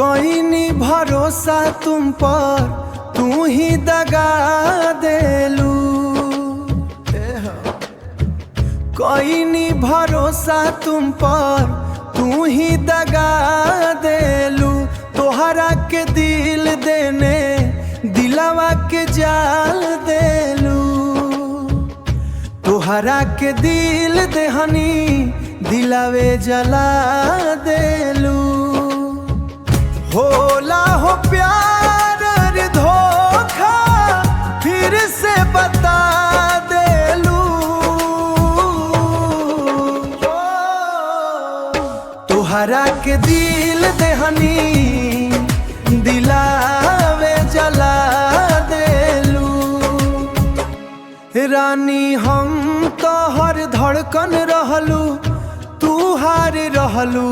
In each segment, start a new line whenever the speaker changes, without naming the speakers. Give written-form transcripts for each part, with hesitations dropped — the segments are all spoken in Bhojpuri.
कोई नहीं भरोसा तुम पर, तू ही दगा देलू। कोई नहीं भरोसा तुम पर, तू ही दगा देलू। तोहरा के दिल देने दिलावा के जाल देलू। तोहरा के दिल देहनी दिलावे जला देलू। होला हो प्यार रे धोखा फिर से बता देलू। तोहरा के दिल देहनी दिलावे जला देलू। रानी हम तो हर धड़कन रहलू, तू हार रहलू,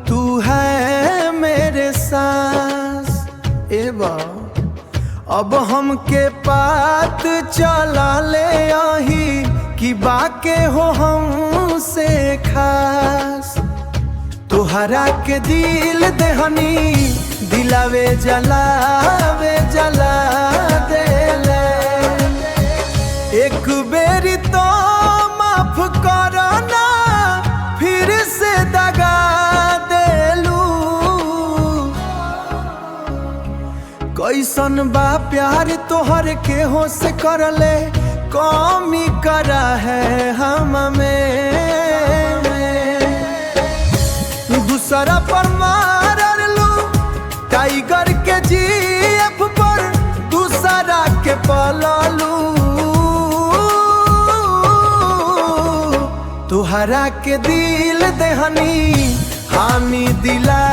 तू है मेरे सांस। एबा अब हमके पात चला ले आही कि बाके हो हमसे खास। तोहरा के दिल देहनी दिलावे जलावे जला देले। एक बेरी तो माफ करना फिर से दगा देलू। कैसन बा प्यार तोहर के हो से करले, कमी करा है हम में। दूसरा पर मारलू टाइगर के जीएफ पर, दूसरा के पललू। तोहरा के दिल देहनी हामी दिला